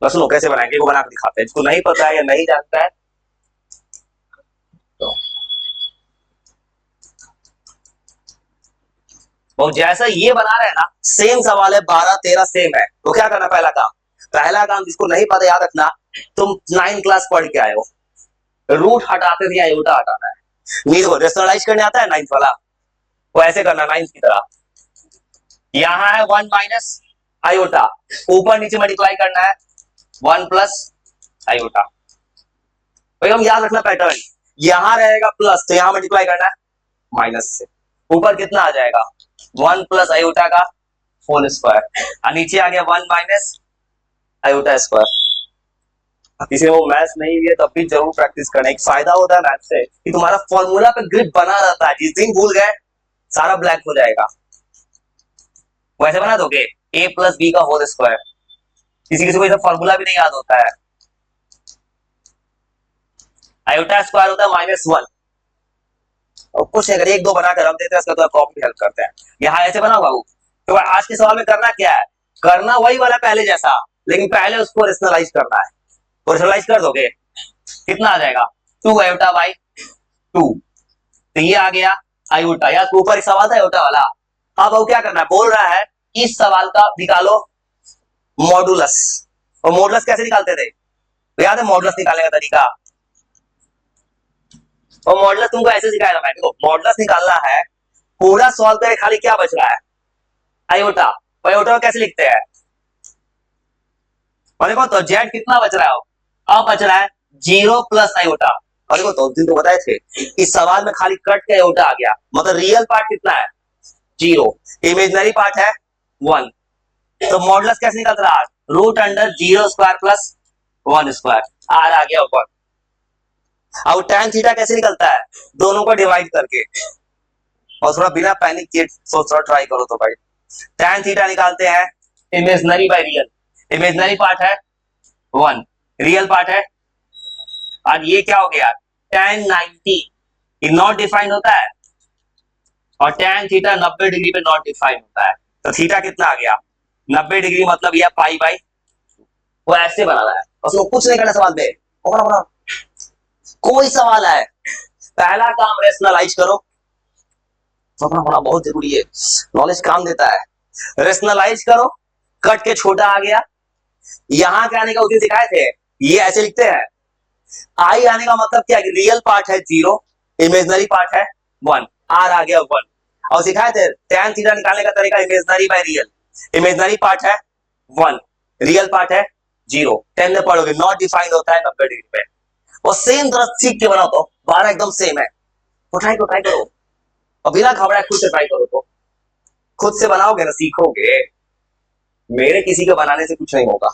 बस सुनो कैसे बनाएंगे वो बना के दिखाते हैं, जिसको नहीं पता है या नहीं जानता है तो। और जैसा ये बना रहे हैं ना, सेम सवाल है, 12 13 सेम है। तो क्या करना, पहला काम जिसको नहीं पता याद रखना, तुम 9 क्लास पढ़ के आए हो, रूट हटाते थे, आयोटा हटाना है। नीड को रेशनलाइज करने आता है 9th वाला, वो ऐसे करना 9th की तरह। यहां है 1 माइनस आयोटा, ऊपर नीचे मल्टीप्लाई करना है 1 प्लस आयोटा। भाई हम याद रखना पैटर्न, यहां रहेगा प्लस तो यहां मल्टीप्लाई करना है माइनस से, ऊपर कितना आ जाएगा 1 प्लस आयोटा का होल स्क्वायर, और नीचे आ गया 1 माइनस आयोटा स्क्वायर। किसी को मैथ्स नहीं है तब भी जरूर प्रैक्टिस करना, एक फायदा होता है मैथ्स से कि तुम्हारा फॉर्मूला पे ग्रिप बना रहता है, जिस दिन भूल गए सारा ब्लैक हो जाएगा। वैसे बना दोगे a प्लस बी का होल स्क्वायर, किसी को फॉर्मूला भी नहीं याद होता है। आयोटा स्क्वायर होता है -1, और कुछ अगर 1 2 बनाकर रख देते हैं, इसका तो कॉपी हेल्प करते हैं। यहाँ ऐसे बनाओ बाबू। तो आज के सवाल में करना क्या है, करना वही वाला पहले जैसा, लेकिन पहले उसको रेशनलाइज करना है। तो रेशनलाइज कर दोगे कितना आ जाएगा 2 आयोटा बाई 2, तो ये आ गया आयोटा, या ऊपर एक सवाल था आयोटा वाला। अब वो क्या करना है, बोल रहा है इस सवाल का निकालो मॉडुलस। और मॉडुलस कैसे निकालते थे, तो याद है मॉडुलस निकालने का तरीका। और मॉडुलस तुमको ऐसे सिखाया था, देखो मॉडुलस निकालना है, पूरा सॉल्व करे, खाली क्या बच रहा है आयोटा। आयोटा को कैसे लिखते हैं, और देखो तो जेड कितना बच रहा है, अब बच रहा है 0 प्लस आयोटा। और देखो तो दिन तो बताए थे इस सवाल में खाली कट के आयोटा आ गया, मतलब रियल पार्ट कितना है 0, इमेजिनरी पार्ट है 1। तो मॉडुलस कैसे निकल रहा है, root under 0 square plus 1 square, R आ गया ऊपर। अब tan थीटा कैसे निकलता है, दोनों को डिवाइड करके, और थोड़ा बिना पैनिक किए सोचना ट्राई करो तो भाई। tan थीटा निकालते हैं imaginary by real, imaginary part है 1, रियल पार्ट है, और ये क्या हो गया tan 90, ये नॉट डिफाइंड होता है, और tan थीटा 90 डिग्री पे नॉट डिफाइंड होता है। तो थीटा कितना आ गया 90 डिग्री, मतलब यह पाई बाई, वो ऐसे बना रहा है, उसको कुछ नहीं करना सवाल पे। कोई सवाल है, पहला काम रेशनलाइज करो, पकड़ा होना बहुत जरूरी है, नॉलेज काम देता है। रेशनलाइज करो, कट के छोटा आ गया, यहां के आने का उद्देश्य दिखाए थे, ये ऐसे लिखते हैं। आई आने का मतलब क्या है, रियल पार्ट है 0, इमेजिनरी पार्ट है 1, आर आ गया 1। और सिखाए थे tan थीटा निकालने का तरीका imaginary by real, imaginary part है 1, रियल पार्ट है 0। 10 में पढ़ोगे नॉट डिफाइंड होता है 90 डिग्री पे। और सेम तरह सीख के बनाओ तो 12 एकदम सेम है, तो ट्राई करो, और बिना घबराए खुद से ट्राई करो, तो खुद से बनाओगे ना सीखोगे, मेरे किसी के बनाने से कुछ नहीं होगा।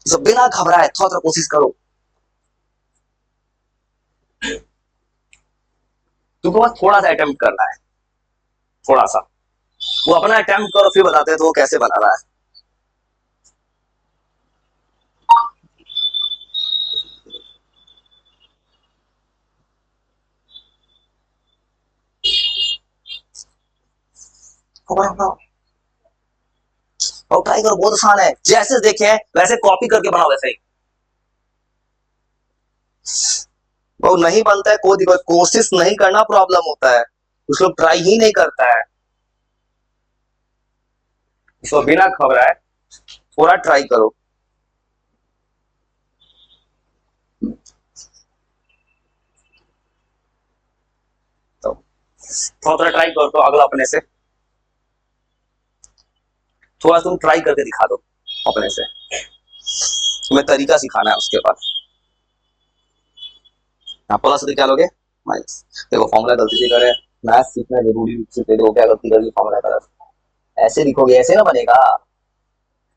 तो बिना घबराए थोड़ा कोशिश करो, तुमको बस थोड़ा सा अटेम्प्ट करना है, थोड़ा सा। वो अपना अटेम्प्ट करो, फिर बताते हैं तो वो कैसे बना रहा है। और ट्राई करो, बहुत आसान है, जैसे देखे वैसे कॉपी करके बनाओ वैसे ही। वो नहीं बनता है कोई दिक्कत, कोशिश नहीं करना प्रॉब्लम होता है, कुछ लोग ट्राई ही नहीं करता है। तो बिना घबराए थोड़ा ट्राई करो, तो थोड़ा ट्राई करो, तो अगला अपने से थोड़ा तुम ट्राई करके दिखा दो अपने से, तुम्हें तरीका सिखाना है उसके बाद। प्लस क्या लोगे माइनस, देखो फॉर्मूला गलती से करे, मैथ सीखना जरूरी रूप से, देखो क्या गलती करी, फॉर्मूला गलत ऐसे लिखोगे, ऐसे ना बनेगा,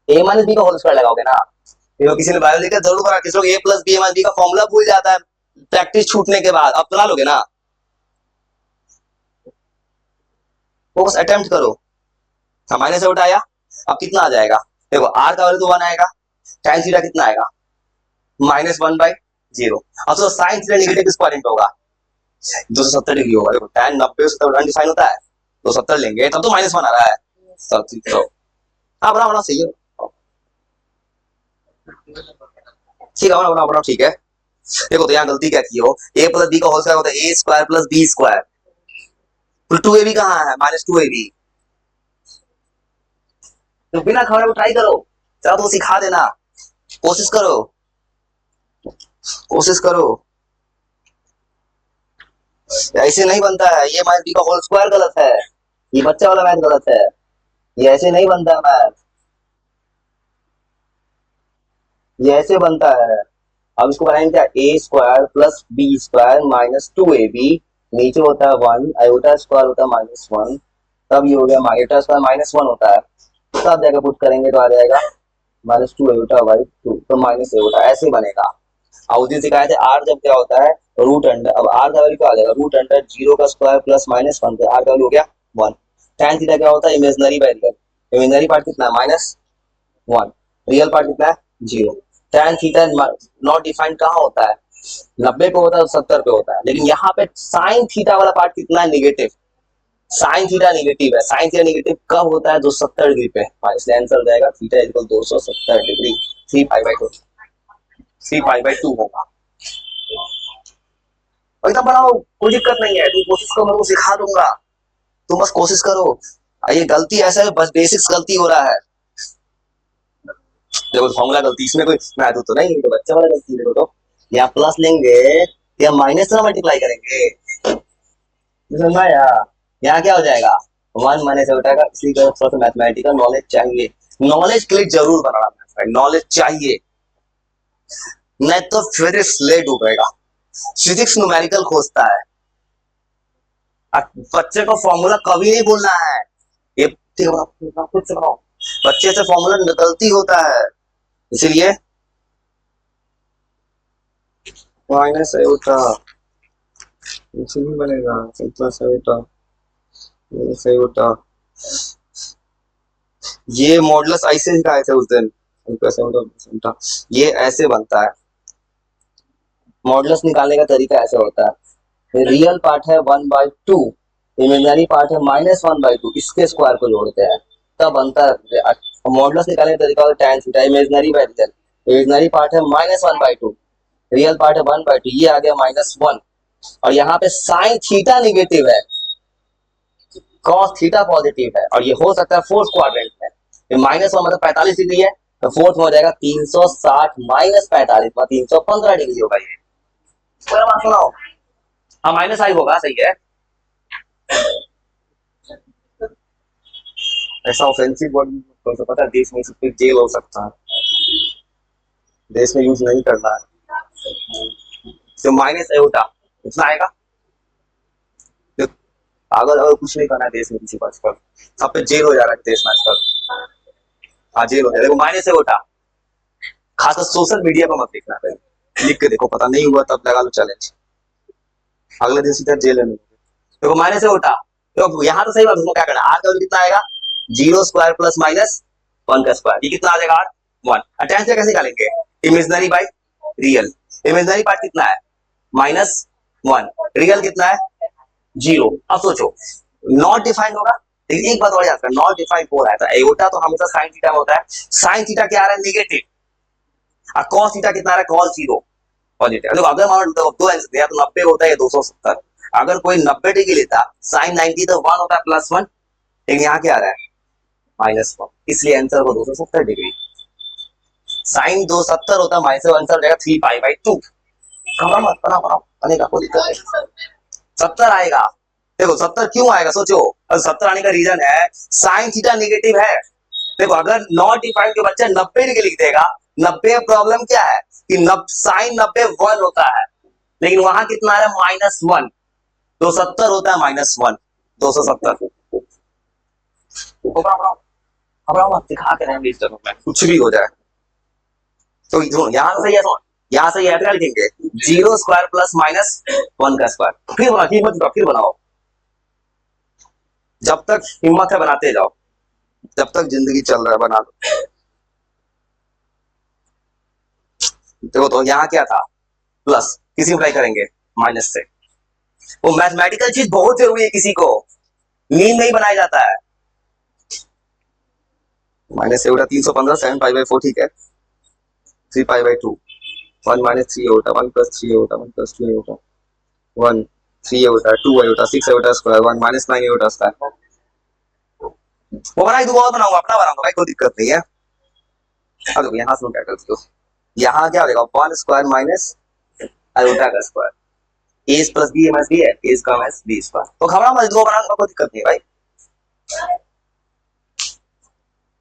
a माइनस बी का होल स्क्वायर लगाओगे ना। देखो किसी ने बायोलॉजी का जरूर बना, किसी लोग a plus B minus B का फॉर्मूला भूल जाता है प्रैक्टिस छूटने के बाद, अब बना लोगे ना, वो बस अटेम्प्ट करो। माइनस से उठाया, अब कितना आ जाएगा, देखो r का वैल्यू तो 1 आएगा, tan थीटा कितना आएगा -1/0। अब तो sin थीटा नेगेटिव किस पॉइंट होगा 270 डिग्री होगा। देखो tan 90 से तो अनडिफाइन होता है, 270 लेंगे तब तो -1 आ रहा है, तो हाँ बना सही है। ठीक है, बनाओ बनाओ, ठीक है। देखो तो यहाँ गलती क्या की हो, ए प्लस बी का होल स्क्वायर होता है ए स्क्वायर प्लस बी स्क्वायर, तो टू ए बी कहाँ है, माइनस टू ए बी। तो बिना खबर को ट्राई करो, चलो तो सिखा देना, कोशिश करो, कोशिश करो। ऐसे नहीं बनता है, ये माइनस बी का होल स्क्वायर गलत है, ये बच्चा वाला मैथ गलत है, ये ऐसे नहीं बनता है मैथ, ये ऐसे बनता है। अब इसको बनाएंगे क्या, A square plus B square minus two A B, नीचे होता है वन, आयोटा स्क्वायर होता है माइनस वन, तब ये हो गया आयोटा स्क्वायर माइनस वन होता है, तब जाकर पुट करेंगे तो आ जाएगा minus two iota by two, तो माइनस आयोटा ऐसे बनेगा। और उस दिन सिखाए थे आर जब क्या होता है रूट अंडर, अब आर का वैल्यू क्या आ जाएगा, रूट अंडर जीरो का square plus minus one, R का वैल्यू हो गया वन। tan थीटा क्या होता है, imaginary by real, imaginary part कितना है माइनस वन, रियल पार्ट कितना है zero. tan theta not defined कहाँ होता है, 90 पे होता है, 70 पे होता है, लेकिन यहाँ पे साइन थीटा वाला पार्ट कितना है, निगेटिव, साइन थीटा निगेटिव है। साइन थीटा निगेटिव कब होता है, 270 डिग्री पे, इसलिए आंसर हो जाएगा theta equal 270 degree, 3 pi by 2, 3 pi by 2 होगा। एकदम बनाओ, कोई दिक्कत नहीं है, तुम कोशिश करो, मैं तुमको सिखा दूंगा, तुम बस कोशिश करो। ये गलती ऐसा है, बस बेसिक्स गलती हो रहा है, देखो फॉर्मूला गलती, इसमें कोई मैथ तो नहीं, तो बच्चा वाला गलती। देखो तो यहाँ प्लस लेंगे या माइनस से मल्टीप्लाई करेंगे, समझा यार, यहाँ क्या हो जाएगा वन माइनस उठाएगा, इसी का थोड़ा सा मैथमेटिकल नॉलेज चाहिए, नॉलेज के लिए जरूर बनाना, नॉलेज चाहिए, नहीं तो फिर स्लेट डूबेगा। फिजिक्स न्यूमेरिकल खोजता है, बच्चे को फॉर्मूला कभी नहीं बोलना है, ये ठीक है खुद से बनाओ, बच्चे से फॉर्मूला गलती होता है, इसीलिए माइनस आयोटा नहीं बनेगा, प्लस आयोटा, माइनस आयोटा, ये मॉडुलस ऐसे सिखाए थे उस दिन, ये ऐसे बनता है, मॉडुलस निकालने का तरीका ऐसे होता है, रियल पार्ट है one by to, imaginary part है माइनस वन बाई टू, इसके स्क्वायर को जोड़ते हैं तब बनता है मॉडुलस निकालने का तरीका होता है tan theta, imaginary by real, imaginary part है minus one by two, real part है वन बाई टू, ये आ गया माइनस वन, और यहाँ पे साइन थीटा निगेटिव है, कॉस थीटा पॉजिटिव है, और ये हो सकता है फोर्थ क्वाड्रेंट में, माइनस वन मतलब 45 डिग्री है, तो फोर्थ में हो जाएगा 360 माइनस 45 मतलब 315 डिग्री होगा ये। पूरा बात सुनाओ, हाँ माइनस आई होगा, सही है। ऐसा ऑफेंसिव वर्ड तो पता है देश में सिर्फ जेल हो सकता है, देश में यूज नहीं करना है, तो माइनस आयोटा इतना आएगा, अगर कुछ नहीं करना है देश में किसी बात पर, सब पे जेल हो जा रहा है देश में आजकल, हाँ जेल हो जाए, देखो माइनस आयोटा, खासकर सोशल मीडिया पर मत लिखना, लिख के देखो पता नहीं हुआ तब लगा लो चैलेंज, अगले दिन सीधा जेल में। देखो माइनस आयोटा, तो यहाँ तो सही बात, उसको क्या करना, आर का वैल्यू कितना आएगा, zero square plus minus one का स्क्वायर, ये कितना आ जाएगा आर वन, अटैच कैसे निकालेंगे, imaginary by real, imaginary part कितना है माइनस वन, रियल कितना है जीरो। अब सोचो नॉट डिफाइंड होगा, लेकिन एक बात और याद कर, नॉट डिफाइंड हो रहा है तो एयोटा तो हमेशा साइन थीटा में होता है, साइन थीटा क्या आ रहा है निगेटिव, और कॉस थीटा कितना आ रहा है कॉस जीरो पॉजिटिव। देखो अगर मान लो दो आंसर दिया तो 90 होता है या 270, अगर कोई 90 डिग्री लेता साइन 90 तो वन होता है प्लस वन, लेकिन यहाँ क्या आ रहा है माइनस वन, इसलिए आंसर को 270 डिग्री, साइन 270 होता है माइनस आंसर हो जाएगा 3 पाई बाई 2, कम मत बनाओ बनाओ बनेगा, कोई दिक्कत नहीं, 70 आएगा। देखो 70 क्यों आएगा सोचो, 70 आने का रीजन है साइन थीटा नेगेटिव है, देखो अगर नॉट डिफाइंड के बच्चा 90 डिग्री लिख देगा, 90 प्रॉब्लम क्या है कि साइन 90 वन होता है, लेकिन वहां कितना है माइनस वन, 270 होता है माइनस वन, 270 दिखा के रहेंगे इस में कुछ भी हो जाए, तो यहाँ सही है, यहाँ से ये क्या लिखेंगे zero square plus minus one का स्क्वायर, फिर बनाओ हिम्मत, फिर बनाओ, जब तक हिम्मत है बनाते जाओ, जब तक जिंदगी चल रहा है बना दो। देखो तो यहाँ क्या था प्लस, किसी अप्लाई करेंगे माइनस से, वो मैथमेटिकल चीज बहुत जरूरी है, किसी को नींद नहीं बनाया जाता है, माइनस से उठा 315 7 पाई बाई 4, ठीक है 3 pi by 2, 1 minus 3 iota, 1 plus 3 iota, 1 plus 2 iota, 1 3 iota, 2 iota, 6 iota square, 1 minus 9 iota square. वो बनाई दूंगा और बनाऊंगा, अपना बनाऊंगा भाई, कोई दिक्कत नहीं है। अब देखो यहाँ से क्या करते हो, यहाँ क्या हो जाएगा 1 स्क्वायर माइनस आयोटा का स्क्वायर, ए प्लस बी माइनस बी है, ए का माइनस बी स्क्वायर। तो घबरा मत, दो बनाऊंगा कोई दिक्कत नहीं है भाई।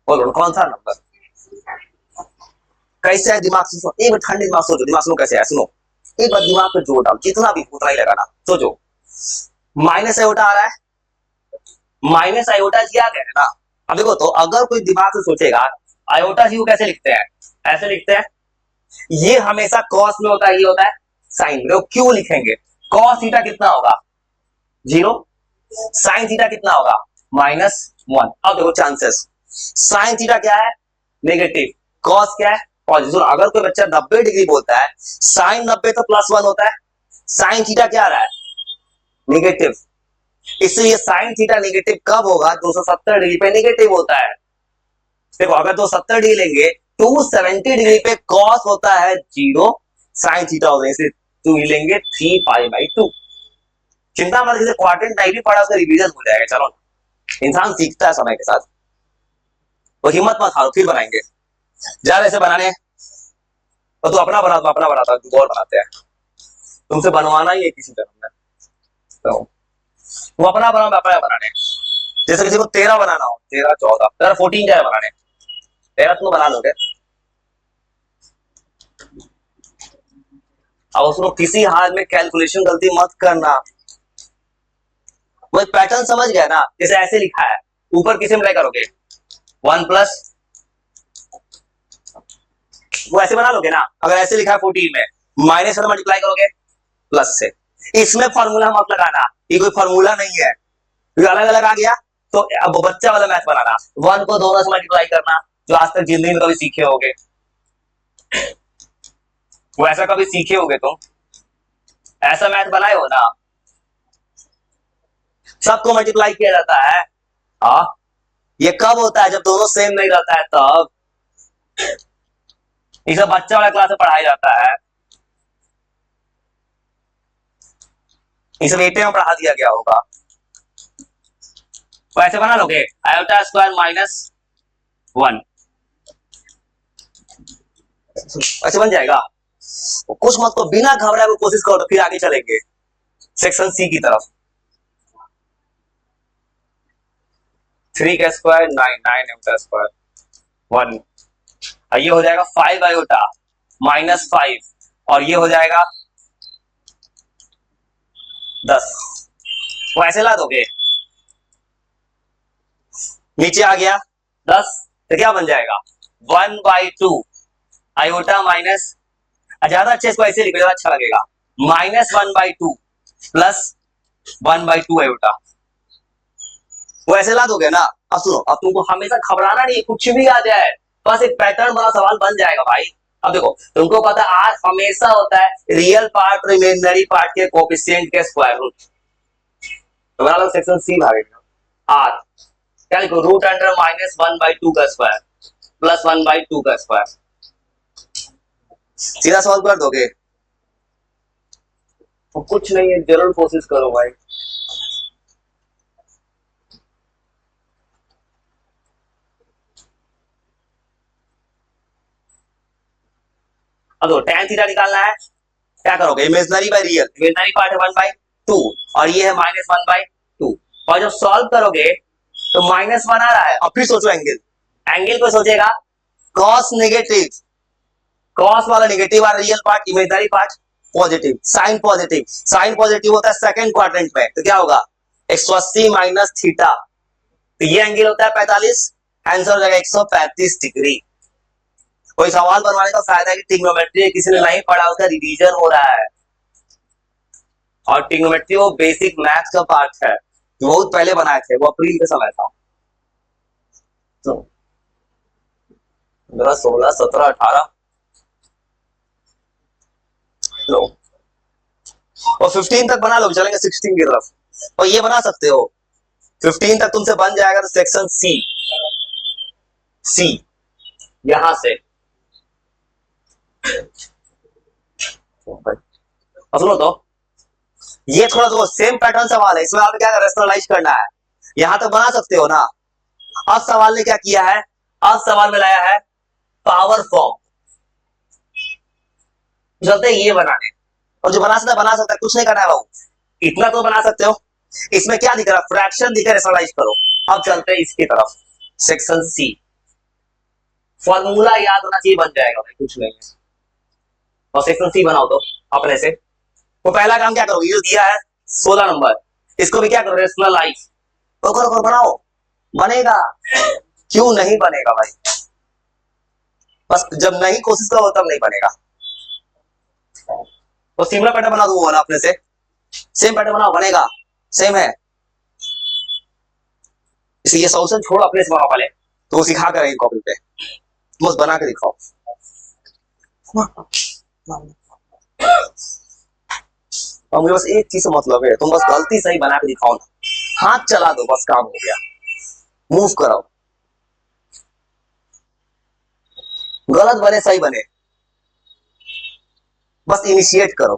बोलो कौन सा नंबर कैसे है, दिमाग से सुनो एक बार, ठंडे दिमाग सोचो, दिमाग सुनो कैसे है, सुनो एक बार दिमाग पे जोर डाल, जितना भी उतना ही लगाना, सोचो। माइनस आयोटा आ रहा है, माइनस आयोटा जी आ गया है ना। अब देखो तो अगर कोई दिमाग से सोचेगा आयोटा जी को कैसे लिखते हैं, ऐसे लिखते हैं, ये हमेशा कॉस में होता है, ये होता है साइन में, क्यों लिखेंगे, कॉस थीटा कितना होगा 0, साइन थीटा कितना होगा -1। अब देखो चांसेस, साइन थीटा क्या है नेगेटिव, कॉस क्या है पॉजिटिव। अगर कोई बच्चा 90 डिग्री बोलता है, साइन 90 तो +1 होता है, साइन थीटा क्या आ रहा है नेगेटिव, इसलिए साइन थीटा नेगेटिव कब होगा 270 डिग्री पे नेगेटिव होता है। देखो अगर 270 डिग्री लेंगे 270 डिग्री पे कॉस होता है 0, साइन थीटा होता है, इसलिए 2 लेंगे 3π/2। चिंता मत कीजिए, क्वाड्रेंट नहीं भी पढ़ा उसका रिवीजन हो जाएगा, चलो इंसान सीखता है समय के साथ, तो हिम्मत मत हारो, फिर बनाएंगे जा ऐसे बनाने। तो तू अपना बना, अपना बनाता और बनाते हैं, तुमसे बनवाना ही है किसी तरह में, तो वो अपना बना, अपना बनाने। जैसे किसी को 13 बनाना हो, 13 14 13 14 क्या है बनाने, 13 तुम बना लोगे। अब उसको किसी हाल में कैलकुलेशन गलती मत करना, वो पैटर्न समझ गया ना, जैसे ऐसे लिखा है ऊपर किसे मल्टीप्लाई करोगे 1 प्लस, वो ऐसे बना लोगे ना। अगर ऐसे लिखा है 14 में माइनस से मल्टीप्लाई करोगे प्लस से, इसमें फॉर्मूला मत लगाना, ये कोई फॉर्मूला नहीं है, अलग अलग आ गया तो अब बच्चा वाला मैथ बनाना, 1 को दोनों से मल्टीप्लाई करना, जो आज तक जिंदगी में कभी सीखे होगे, वो ऐसा कभी सीखे होगे तुम, ऐसा मैथ बनाए हो ना। सबको मल्टीप्लाई किया जाता है, हाँ ये कब होता है जब दोनों सेम नहीं रहता है तब, ये सब बच्चा वाला क्लास में पढ़ाया जाता है, ये सब 8 में पढ़ा दिया गया होगा। तो ऐसे बना लोगे आयोटा स्क्वायर -1, ऐसे बन जाएगा। कुछ मत को बिना घबराए को कोशिश करो, तो फिर आगे चलेंगे सेक्शन सी की तरफ। 3 का स्क्वायर 9, 9 का स्क्वायर 1, ये हो जाएगा 5 आयोटा -5, और ये हो जाएगा 10। वो ऐसे ला दोगे, नीचे आ गया 10, तो क्या बन जाएगा 1/2 आयोटा माइनस, ज्यादा अच्छे इसको ऐसे लिखो, ज्यादा अच्छा लगेगा, -1/2 प्लस 1/2 आयोटा। वो ऐसे ला दोगे ना। अब सुनो, अब तुमको हमेशा घबराना नहीं, कुछ भी आ जाए, बस एक पैटर्न वाला सवाल बन जाएगा भाई। अब देखो तुमको पता है आर हमेशा होता है रियल पार्ट और इमेजिनरी पार्ट के कोएफिशिएंट के स्क्वायर रूट, तो बना लो सेक्शन सी भागेगा आर, क्या लिखो रूट अंडर -1/2 का स्क्वायर प्लस 1/2 का स्क्वायर, सीधा सॉल्व कर दोगे। तो कुछ नहीं है, जरूर कोशिश करो भाई। अब tan थीटा निकालना है, क्या करोगे imaginary by real, imaginary part है 1/2 और ये है -1/2, और जब सॉल्व करोगे तो -1 आ रहा है। अब फिर सोचो एंगल, एंगल को सोचेगा cos नेगेटिव, cos वाला नेगेटिव और real part imaginary part positive, sine positive, sine positive होता है सेकंड क्वाड्रेंट में, तो क्या होगा 180 माइनस थीटा, तो ये एंगल होता है 45, आंसर हो जाएगा 135 डिग्री। कोई सवाल बनवाने का फायदा है कि ट्रिग्नोमेट्री किसी ने नहीं पढ़ा, उसका रिवीजन हो रहा है, और ट्रिग्नोमेट्री वो बेसिक मैथ्स का पार्ट है, बहुत पहले बनाए थे, वो अप्रैल के समय था, तो 16 17 18 लो, और 15 तक बना लो, चलेंगे 16 की तरफ, और ये बना सकते हो 15 तक तुमसे बन जाएगा। तो सेक्शन सी, सी यहां से और सुनो तो, ये थोड़ा तो सेम पैटर्न सवाल है, इसमें आपने क्या रेशनलाइज करना है, यहां तक बना सकते हो ना। अब सवाल ने क्या किया है, अब सवाल में लाया है पावर फॉर्म, चलते हैं ये बनाने। और जो बना सकता है, कुछ नहीं करना है बाबू, इतना तो बना सकते हो। इसमें क्या दिख रहा है, फ्रैक्शन दिख रहा है, रेशनलाइज करो। अब चलते हैं इसकी तरफ, सेक्शन सी। फॉर्मूला याद होना चाहिए, बन जाएगा भाई, कुछ नहीं है। और सेक्शन सी बनाओ तो अपने से। तो पहला काम क्या करो, ये दिया है 16 नंबर, इसको भी क्या करो, रेशनलाइज तो करो, बनाओ, बनेगा। क्यों नहीं बनेगा भाई, बस जब नहीं कोशिश करो तब नहीं बनेगा। तो सिमिलर पैटर्न बना दो वाला अपने से, सेम पैटर्न बनाओ, बनेगा, सेम है। इसलिए सॉल्यूशन छोड़ो, अपने से बनाओ पहले, तो वो सिखा कर कॉपी पे, बस बना के दिखाओ। और मुझे बस एक चीज से मतलब है, तुम बस गलती सही बना के दिखाओ ना, हाथ चला दो, बस काम हो गया। मूव कराओ, गलत बने सही बने, बस इनिशिएट करो,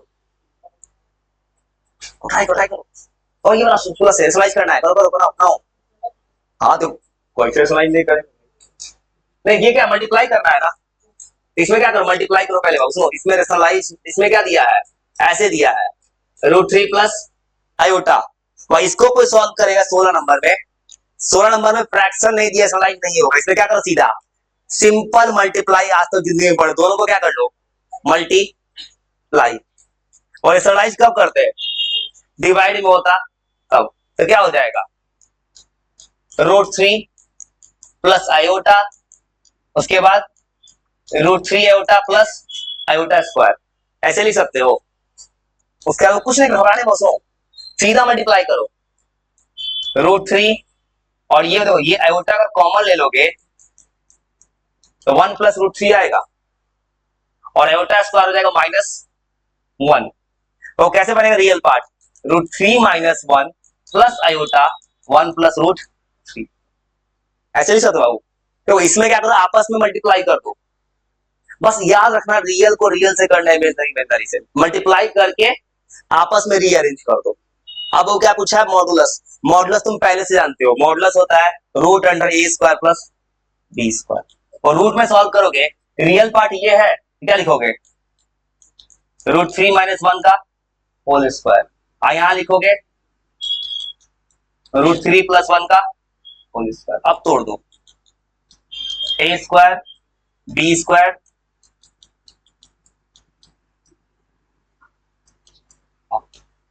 उठाई करो। और ये वाला पूरा सेशनलाइज करना है, करो बनाओ। हाँ तो कोई सेशनलाइज नहीं करे, नहीं ये क्या मल्टीप्लाई करना है ना, इसमें क्या करो, मल्टीप्लाई करो पहले। सुनो, इसमें रेशनलाइज, इसमें क्या दिया है, ऐसे दिया है √3 प्लस आयोटा। वह इसको कोई सॉल्व करेगा 16 नंबर में, 16 नंबर में फ्रैक्शन नहीं दिया, रेशनलाइज नहीं होगा। इसमें क्या करो, सीधा सिंपल मल्टीप्लाई, आज तक जिंदगी में पढ़े, दोनों को क्या कर लो, मल्टीप्लाई। और रेशनलाइज कब करते हैं, डिवाइड में होता तब, तो क्या हो जाएगा, √3 प्लस आयोटा, उसके बाद √3 आयोटा प्लस आयोटा स्क्वायर, ऐसे लिख सकते हो। उसके बाद कुछ नहीं, घबराने बसो, सीधा मल्टीप्लाई करो, √3 और ये देखो, ये आयोटा का कॉमन ले लोगे तो 1 प्लस √3 आएगा, और आयोटा स्क्वायर हो जाएगा -1। तो कैसे बनेगा real part, √3 - 1 plus iota 1 plus √3, ऐसे लिख सकते हो बाबू। तो इसमें क्या करो, आपस में मल्टीप्लाई कर दो, बस याद रखना, रियल को रियल से करना है, इमेजिनरी से मल्टीप्लाई करके आपस में रीअरेंज कर दो। अब वो क्या पूछा है, मॉडुलस। मॉडुलस तुम पहले से जानते हो, मॉडुलस होता है √a² प्लस b²। और रूट में सॉल्व करोगे, रियल पार्ट ये है, क्या लिखोगे, √3 - 1 का होल स्क्वायर, और यहां लिखोगे √3 + 1 का होल स्क्वायर। अब तोड़ दो, a² b²,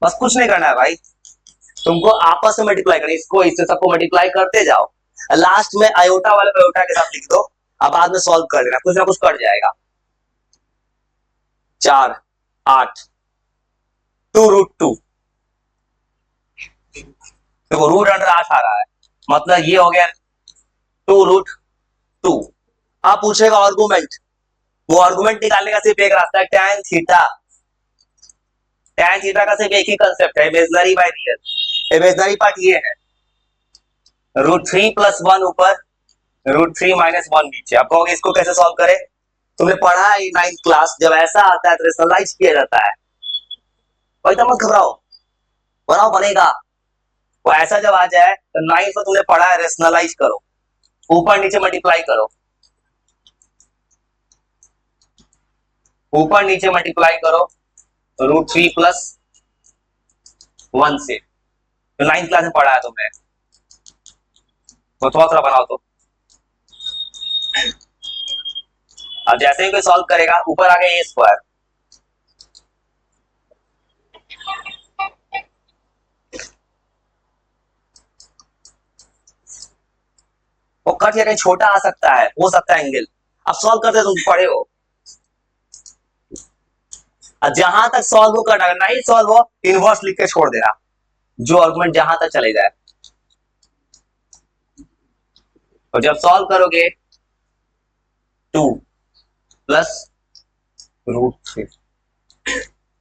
बस कुछ नहीं करना है भाई, तुमको आपस में मल्टीप्लाई करना, इसको इससे सबको मल्टीप्लाई करते जाओ, लास्ट में आयोटा वाले आयोटा के साथ लिख दो, अब बाद में सॉल्व कर देना, कुछ ना कुछ कट जाएगा। 4 8 2√2, देखो √8 आ रहा है, मतलब ये हो गया 2√2। आप पूछेगा आर्गुमेंट, वो आर्गुमेंट निकालने का सिर्फ एक रास्ता है, tan थीटा। tan थीटा का सिर्फ एक ही कंसेप्ट है, imaginary by real. Imaginary part ये है, √3 + 1 ऊपर, √3 - 1 नीचे। आप कहोगे इसको कैसे सॉल्व करें, तुमने पढ़ा है 9th क्लास, जब ऐसा आता है तो रेशनलाइज किया जाता है, और एकदम मत घबराओ, बनाओ, बनेगा। वो ऐसा जब आ जाए तो 9th में तुमने पढ़ा है, रेशनलाइज करो, ऊपर नीचे मल्टीप्लाई करो, ऊपर नीचे मल्टीप्लाई करो √3 + 1 से, तो 9th क्लास में पढ़ा है तुमने, तो थोड़ा बनाओ तो। अब जैसे ही कोई सॉल्व करेगा, ऊपर आ गया a², वो कट या कहीं छोटा आ सकता है, हो सकता है एंगल, अब सॉल्व करते तुम पढ़े हो, जहां तक सॉल्व हो करना, नहीं सॉल्व हो इनवर्स लिख के छोड़ देना, जो आर्गुमेंट जहां तक चले जाए। तो जब सॉल्व करोगे 2 + √3,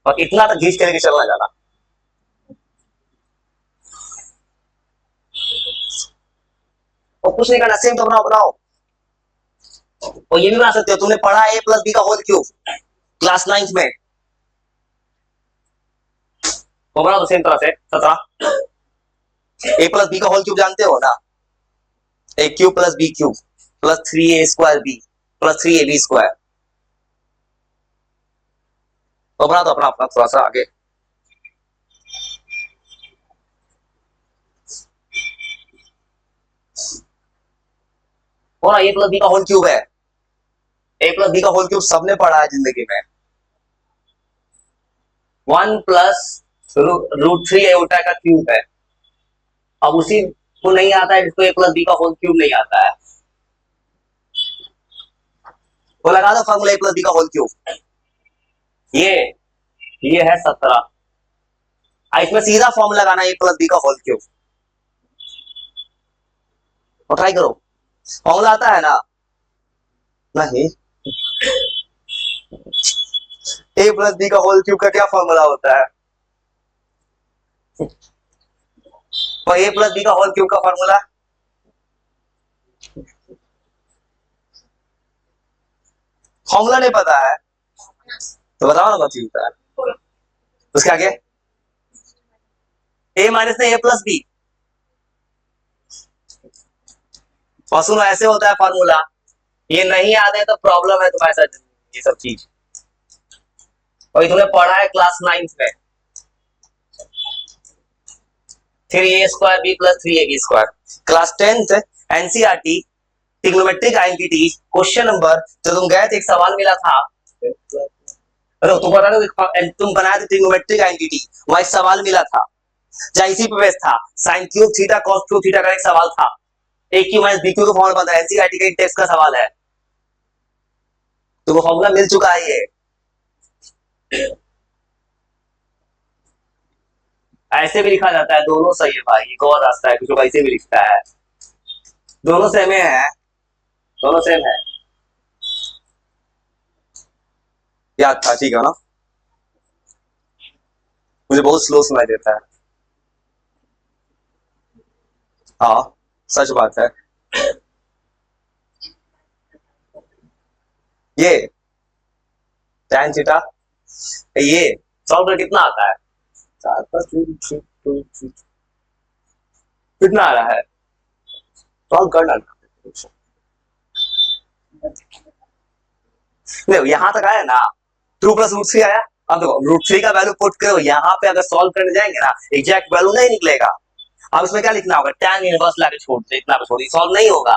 और इतना तक घींच के लेके चलना जाना। और कुछ नहीं करना, सेम तो बनाओ। और ये भी बना सकते हो, तुमने पढ़ा a + b का होल क्यूब क्लास 9th में, वो बना दो सेम तरह से 17। ए प्लस बी का होल क्यूब जानते हो ना, A cube plus B cube plus 3a² B plus 3ab²। तो बना दो अपना अपना थोड़ा सा आगे। और ए प्लस बी का होल क्यूब है, ए प्लस बी का होल क्यूब सबने पढ़ा है जिंदगी में। 1 प्लस √3 एओटा का क्यूब है। अब उसी को नहीं आता है जिसको ए प्लस बी का होल क्यूब नहीं आता है, तो लगा दो फॉर्मूला ए प्लस बी का होल क्यूब। ये है 17। इसमें सीधा फॉर्मूला लगाना ए प्लस बी का होल क्यूब, और ट्राई करो। फॉर्मूला आता है ना? नहीं। ए प्लस बी का होल क्यूब का क्या फॉर्मूला होता है? और ए प्लस बी का होल क्यूब का फॉर्मूला फॉर्मूला नहीं पता है तो बताओ ना कौन सी होता है उसके आगे। ए माइनस में ए प्लस बी। और सुनो ऐसे होता है फॉर्मूला, ये नहीं याद है तो प्रॉब्लम है तुम्हारे साथ ये सब चीज। और तुमने पढ़ा है क्लास 9 में 3a² b plus 3ab²। Class 10th NCERT trigonometric identity question number जो तुम गए थे, एक सवाल मिला था। अरे तुम बता रहे हो तुम बनाए थे ट्रिग्नोमेट्रिक आइडेंटिटी, वहां एक सवाल मिला था जहां इसी पे बेस था, sine cube theta cos cube theta का एक सवाल था। ए क्यू माइनस बी क्यू का फॉर्मूला बनता है, एनसीईआरटी का टेक्स्ट का सवाल है, तुमको फॉर्मूला मिल चुका है। ये ऐसे भी लिखा जाता है, दोनों सही है भाई, एक और रास्ता है, कुछ लोग ऐसे भी लिखता है। दोनों सेम है, दोनों सेम है। याद था, ठीक है ना? मुझे बहुत स्लो सुनाई देता है। हाँ सच बात है। ये tan थीटा, ये सॉल्व कर कितना आता है? 4 + 3 कितना आ रहा है? सॉल्व करना। देखो यहां तक आया ना, 2 + √3 आया। अब देखो √3 का वैल्यू पुट करो यहाँ पे, अगर सॉल्व करने जाएंगे ना एग्जैक्ट वैल्यू नहीं निकलेगा। अब इसमें क्या लिखना होगा? tan इनवर्स लाके छोड़ दे, इतना पे छोड़ दे, सॉल्व नहीं होगा।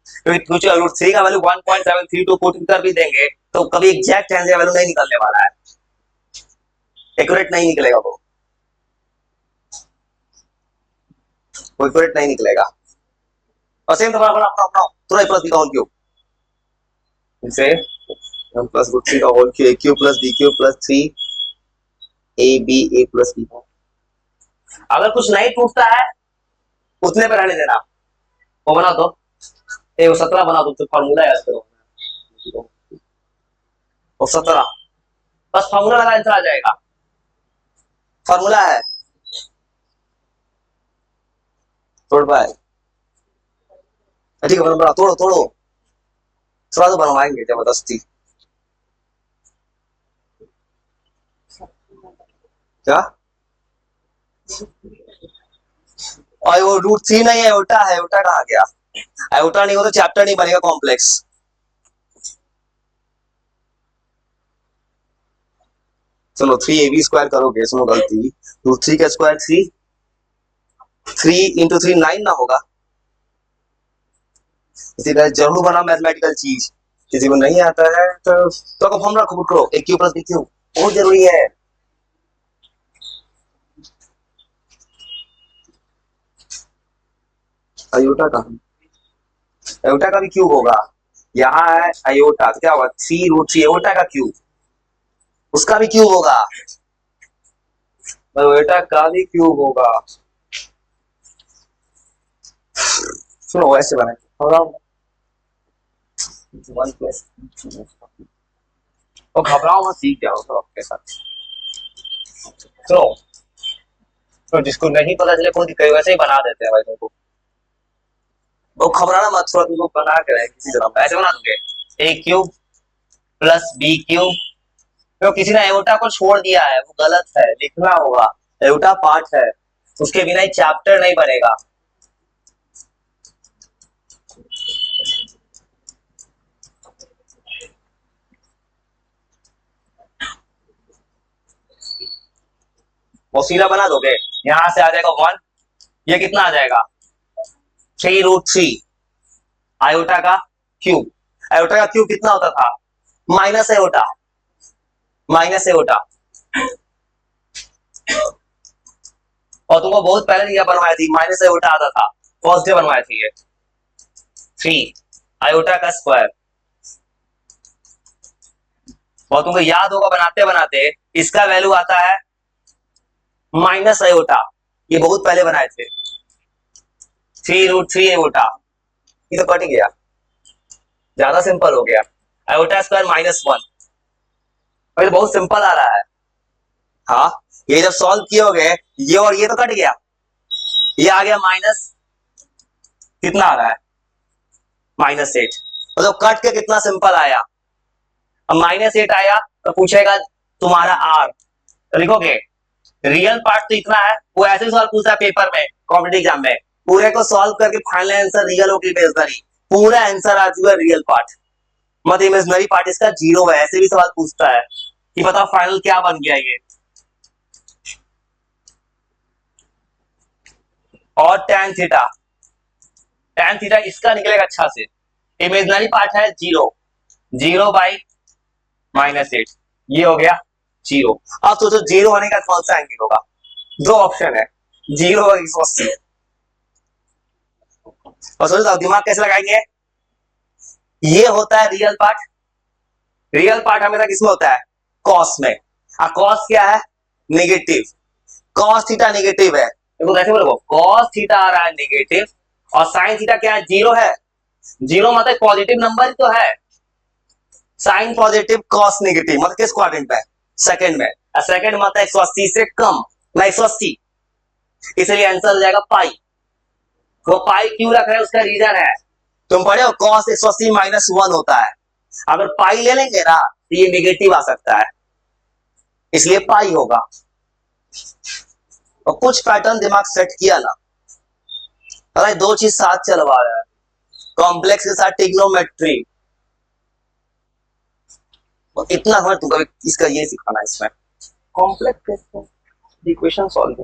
क्योंकि कुछ √3 का वैल्यू 1.732 पुट कर भी देंगे तो कभी एग्जैक्ट tan का वैल्यू नहीं निकलने वाला है, एक्यूरेट नहीं निकलेगा, वो एक्यूरेट नहीं निकलेगा। और सेम तुम्हारा अपना अपना थोड़ा प्लस बी का होल क्यूब इसे m प्लस √3 का whole cube, a cube plus b cube plus 3ab a plus b। अगर कुछ नहीं टूटता है उतने पे रहने देना, वो बना दो, वो 17 बना दो, तो फॉर्मूला याद करो, वो 17 बस फॉर्मूला लगा आंसर आ जाएगा। फॉर्मूला है तोड़ पाए, ठीक है बना, तोड़ो तोड़ो, थोड़ा तो बनवाएंगे जबरदस्ती। क्या? और वो √3 नहीं है, उल्टा है, उल्टा कहाँ गया? आयोटा नहीं हो तो चैप्टर नहीं बनेगा कॉम्प्लेक्स। चलो 3ab² करोगे, सुनो गलती, √3 का स्क्वायर 3, 3 × 3 9 ना होगा। इसी तरह जरूर बना मैथमेटिकल चीज, किसी को नहीं आता है तो फॉर्मूला खुद करो, a cube plus b cube, बहुत जरूरी है। आयोटा का, आयोटा का भी क्यूब होगा, यहाँ है आयोटा, क्या होगा? 3√3 आयोटा का क्यूब, उसका भी क्यूब होगा, आयोटा का भी क्यूब होगा। सुनो ऐसे बने 1 प्लस, और घबराओ मत, सीख जाओ तो आपके साथ। सुनो तो जिसको नहीं पता चले कोई दिक्कत, वैसे ही बना देते हैं भाई तुमको, वो घबराना मत, थोड़ा तुमको बना के रहे किसी तरह ऐसे बना दोगे, a cube plus b cube. तो किसी ने एओटा को छोड़ दिया है, वो गलत है, लिखना होगा एयोटा पार्ट है, उसके बिना ही चैप्टर नहीं बनेगा। वो सीधा बना दोगे, यहां से आ जाएगा 1, ये कितना आ जाएगा 3√3 आयोटा का क्यूब। आयोटा का क्यूब कितना होता था, माइनस आयोटा, माइनस आयोटा। और तुमको बहुत पहले क्या बनवाया थी, माइनस आयोटा आता था, फर्स्ट डे बनवाया थी ये 3 आयोटा का स्क्वायर। और तुमको याद होगा बनाते बनाते इसका वैल्यू आता है माइनस आयोटा, ये बहुत पहले बनाए थे 3√3 आयोटा। ये तो कट गया, ज्यादा सिंपल हो गया, आयोटा स्क्वायर -1। अभी बहुत सिंपल आ रहा है। हाँ, ये जब सॉल्व किए ये और ये तो कट गया, ये आ गया माइनस, कितना आ रहा है -8। तो कट के कितना सिंपल आया। अब -8 आया तो पूछेगा तुम्हारा आर, तो लिखोगे रियल पार्ट तो इतना है, वो ऐसे सवाल पूछता है पेपर में, कॉम्पिटिटिव एग्जाम में, पूरे को सॉल्व करके फाइनल आंसर रियल हो कि इमेजिनरी, पूरा आंसर आ चुका है रियल पार्ट, मत इमेजिनरी पार्ट इसका 0 है, ऐसे भी सवाल पूछता है कि बताओ फाइनल क्या बन गया ये। और tan थीटा इसका निकलेगा अच्छा से, इमेजिनरी पार्ट है 0/8, ये हो गया 0। अब सोचो 0 होने का कौन सा एंगल होगा, दो ऑप्शन है 0 और 180। और सोचो दिमाग कैसे लगाएंगे, ये होता है रियल पार्ट, रियल पार्ट हमेशा किसमें होता है, कॉस में। अब कॉस क्या है, नेगेटिव, कॉस थीटा नेगेटिव है, देखो कैसे बोलो, कॉस थीटा आ रहा है नेगेटिव, और साइन थीटा क्या है, 0 है, 0 मतलब पॉजिटिव नंबर ही तो है, साइन पॉजिटिव कॉस नेगेटिव, मतलब किस क्वाड्रेंट में, सेकंड में, सेकंड मतलब 180 से कम ना 180, इसलिए आंसर हो जाएगा पाई। वो पाई क्यों रख रहे हैं उसका रीजन है, तुम पढ़े हो कॉस 180 -1 होता है, अगर पाई ले लेंगे ना तो ये नेगेटिव आ सकता है, इसलिए पाई होगा। और कुछ पैटर्न दिमाग सेट किया ना, अगर दो चीज साथ चलवा रहा है, कॉम्प्लेक्स के साथ ट्रिग्नोमेट्री, इतना समझ तुमको इसका ये सिखाना है इसमें, कॉम्प्लेक्स इक्वेशन सॉल्व